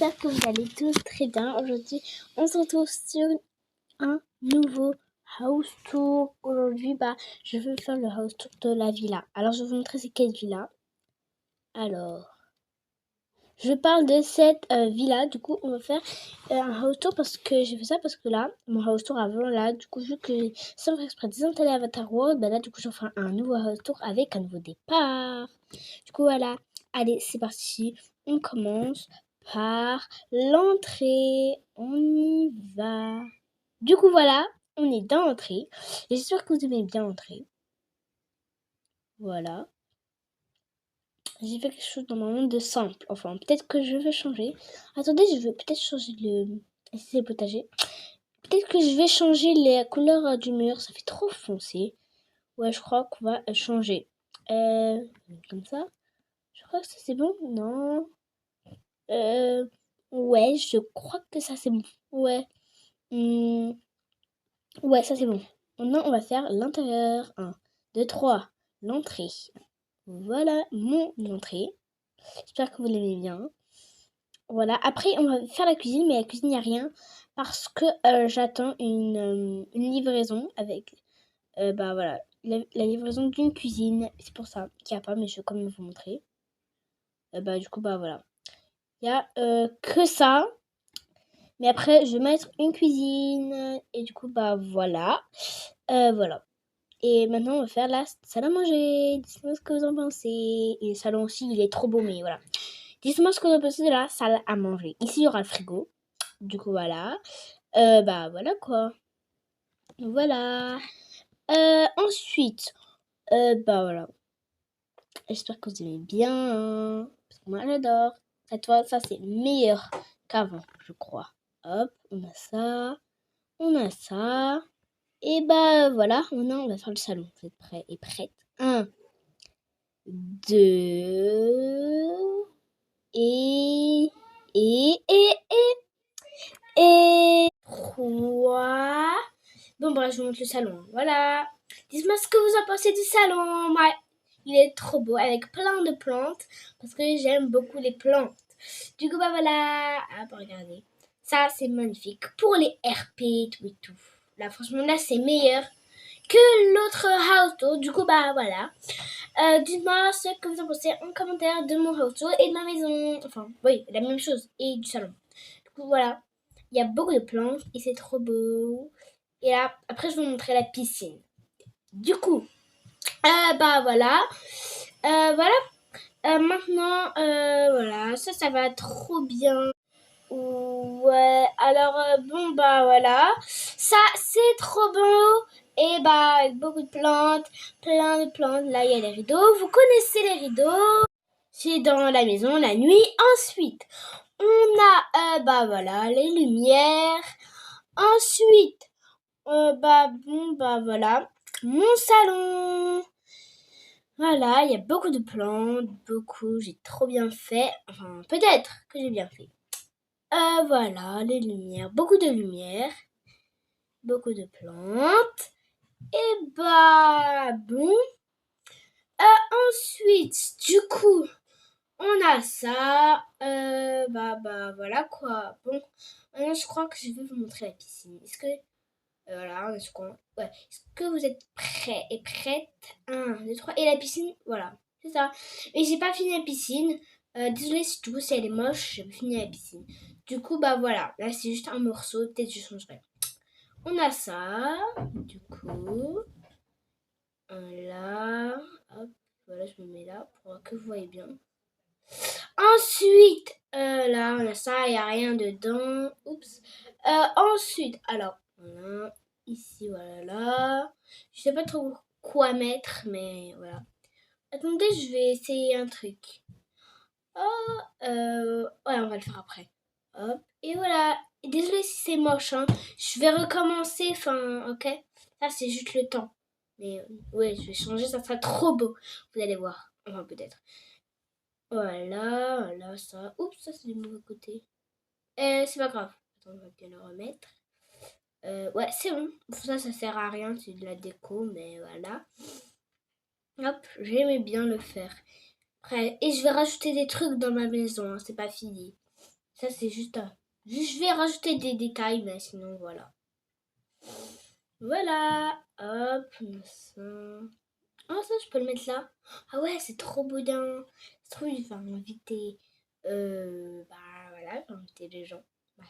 j'espère que vous allez tous très bien. Aujourd'hui, on se retrouve sur un nouveau house tour. Aujourd'hui, je vais faire le house tour de la villa. Alors, je vais vous montrer c'est quelle villa. Alors, je parle de cette villa. Du coup, on va faire un house tour parce que j'ai fait ça parce que là, mon house tour avant, là, du coup, vu que sans faire exprès désinstaller Avatar World, là, du coup, j'en ferai un nouveau house tour avec un nouveau départ. Du coup, voilà. Allez, c'est parti. On commence par l'entrée. On y va. Du coup, voilà. On est dans l'entrée. J'espère que vous aimez bien l'entrée. Voilà. J'ai fait quelque chose normalement de simple. Enfin, peut-être que je vais changer. Attendez, je vais peut-être changer le... C'est le potager. Peut-être que je vais changer les couleurs du mur. Ça fait trop foncé. Ouais, je crois qu'on va changer. Comme ça. Je crois que ça c'est bon. Non. Ouais, je crois que ça c'est bon. Ouais. Ouais, ça c'est bon. Maintenant, on va faire l'intérieur. 1, 2, 3. L'entrée. Voilà mon entrée. J'espère que vous l'aimez bien. Voilà. Après, on va faire la cuisine, mais la cuisine, il n'y a rien. Parce que j'attends une livraison avec... voilà. La livraison d'une cuisine. C'est pour ça qu'il n'y a pas, mais je vais quand même vous montrer. Du coup, voilà. Il n'y a que ça. Mais après, je vais mettre une cuisine. Et du coup, voilà. Voilà. Et maintenant, on va faire la salle à manger. Dites-moi ce que vous en pensez. Et le salon aussi, il est trop beau, mais voilà. Dites-moi ce que vous en pensez de la salle à manger. Ici, il y aura le frigo. Du coup, voilà. Voilà quoi. Voilà. Ensuite, voilà. J'espère que vous aimez bien. Parce que moi, j'adore. Cette fois, ça, c'est meilleur qu'avant, je crois. Hop, on a ça. On a ça. Et voilà, maintenant on va faire le salon. Vous êtes prêts et prêtes? 1, 2 et 3. Bon je vous montre le salon. Voilà. Dites-moi ce que vous en pensez du salon. Ouais, il est trop beau avec plein de plantes parce que j'aime beaucoup les plantes. Du coup voilà. Regardez. Ça c'est magnifique pour les RP tout et tout. Là franchement là c'est meilleur que l'autre house tour. Du coup, voilà. Dites-moi ce que vous en pensez en commentaire de mon house tour et de ma maison. Enfin, oui, la même chose. Et du salon. Du coup, voilà. Il y a beaucoup de plantes et c'est trop beau. Et là, après, je vais vous montrer la piscine. Du coup, voilà. Voilà. Maintenant, voilà. Ça va trop bien. Ouais, alors voilà. Ça, c'est trop beau. Et avec beaucoup de plantes, plein de plantes. Là, il y a les rideaux. Vous connaissez les rideaux. C'est dans la maison la nuit. Ensuite, on a, voilà, les lumières. Ensuite, voilà, mon salon. Voilà, il y a beaucoup de plantes, beaucoup. J'ai trop bien fait. Enfin, peut-être que j'ai bien fait. Voilà, les lumières, beaucoup de lumière, beaucoup de plantes. Et bon. Ensuite, du coup, on a ça. Voilà quoi. Bon, maintenant je crois que je vais vous montrer la piscine. Est-ce que voilà, est-ce qu'on... Ouais. Est-ce que vous êtes prêts et prêtes? 1, 2, 3. Et la piscine, voilà. C'est ça. Mais j'ai pas fini la piscine. Désolée si tu vois si elle est moche, j'ai pas fini la piscine. Du coup, voilà. Là, c'est juste un morceau. Peut-être je changerai. On a ça. Du coup. Là. Hop. Voilà, je me mets là pour que vous voyez bien. Ensuite, là, on a ça. Il n'y a rien dedans. Oups. Ensuite, alors, voilà. Ici, voilà. Je sais pas trop quoi mettre, mais voilà. Attendez, je vais essayer un truc. Ouais, on va le faire après. Hop, et voilà. Désolée si c'est moche, hein. Je vais recommencer, ok. Ça, c'est juste le temps. Mais ouais, je vais changer, ça sera trop beau. Vous allez voir. Enfin, peut-être. Voilà, ça. Oups, ça, c'est du mauvais côté. C'est pas grave. Attends, on va bien le remettre. Ouais, c'est bon. Ça sert à rien, c'est de la déco, mais voilà. Hop, j'aimais bien le faire. Après, et je vais rajouter des trucs dans ma maison, hein, c'est pas fini. Ça, c'est juste... je vais rajouter des détails, mais sinon, voilà. Voilà. Hop, on a ça. Oh, ça, je peux le mettre là. Ah ouais, c'est trop boudin. C'est trop... Il va m'inviter... bah, voilà, il va inviter les gens. Bah,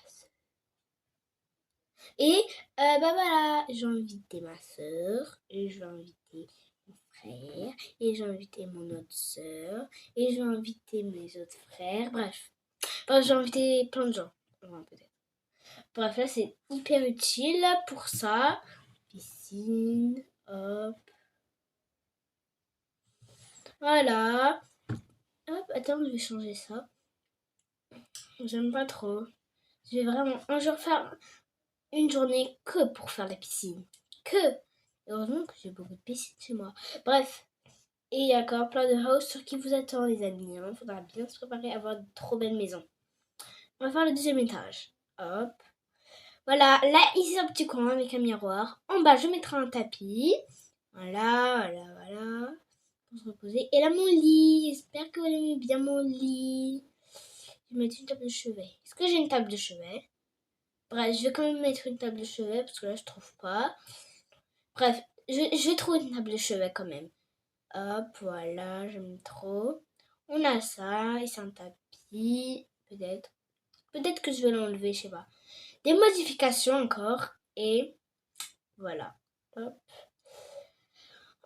et bah voilà, j'ai invité ma soeur, et je vais inviter mon frère, et j'ai invité mon autre soeur, et je vais inviter mes autres frères, bref. Enfin, j'ai invité plein de gens, enfin, peut-être. Bref, là, c'est hyper utile pour ça. Piscine, hop. Voilà. Hop, attends, je vais changer ça. J'aime pas trop. Je vais vraiment un jour faire une journée que pour faire la piscine. Que. Heureusement que j'ai beaucoup de piscines chez moi. Bref. Et il y a encore plein de house sur qui vous attend, les amis. Il faudra bien se préparer à avoir de trop belles maisons. On va faire le deuxième étage. Hop. Voilà, là, ici, un petit coin avec un miroir. En bas, je mettrai un tapis. Voilà, voilà, voilà. Pour se reposer. Et là, mon lit. J'espère que vous aimez bien mon lit. Je vais mettre une table de chevet. Est-ce que j'ai une table de chevet? Bref, je vais quand même mettre une table de chevet parce que là, je trouve pas. Bref, je vais trouver une table de chevet quand même. Hop, voilà, j'aime trop. On a ça, et c'est un tapis, peut-être. Peut-être que je vais l'enlever, je sais pas. Des modifications encore, et voilà. Hop.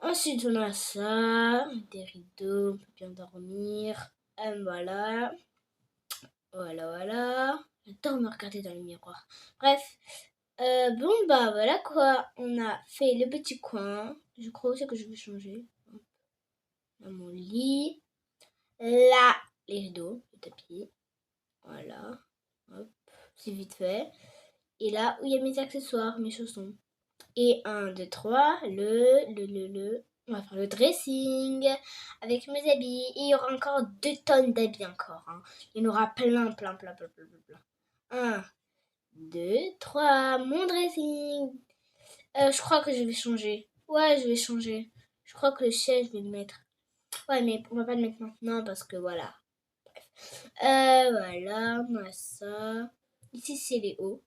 Ensuite, on a ça, des rideaux, on peut bien dormir. Voilà. Voilà, voilà. J'adore me regarder dans le miroir. Bref. Bon, bah voilà quoi. On a fait le petit coin. Je crois aussi que je vais changer. Dans mon lit. Là, les rideaux, le tapis. Voilà. Hop. C'est vite fait. Et là où il y a mes accessoires, mes chaussons. Et 1, 2, 3, on va faire le dressing avec mes habits. Et il y aura encore 2 tonnes d'habits encore. Hein. Il y en aura plein, plein, plein, plein, plein, plein. 1, 2, 3, mon dressing. Je crois que je vais changer. Ouais, je vais changer. Je crois que le siège, je vais le mettre. Ouais, mais on va pas le mettre maintenant parce que voilà. Voilà, on a ça. Ici, c'est les hauts.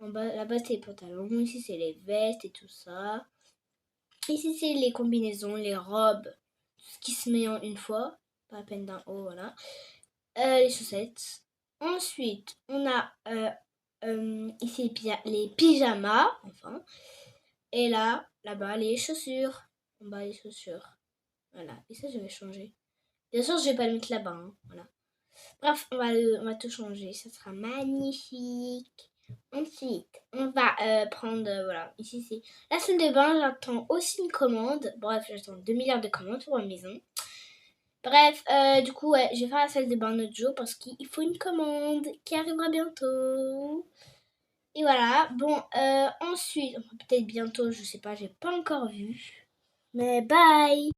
En bas, là-bas, c'est les pantalons. Ici, c'est les vestes et tout ça. Ici, c'est les combinaisons, les robes. Tout ce qui se met en une fois. Pas à peine d'un haut, voilà. Les chaussettes. Ensuite, on a ici les pyjamas. Enfin. Et là, là-bas, les chaussures. En bas, les chaussures. Voilà. Et ça, je vais changer. Bien sûr, je vais pas le mettre là-bas. Hein. Voilà. Bref, on va tout changer. Ça sera magnifique. Ensuite, on va prendre, voilà, ici c'est la salle de bain. J'attends aussi une commande. Bref, j'attends 2 milliards de commandes pour ma maison. Bref, du coup, ouais, je vais faire la salle de bain notre jour parce qu'il faut une commande qui arrivera bientôt. Et voilà, bon, ensuite, peut-être bientôt, je sais pas, j'ai pas encore vu. Mais bye!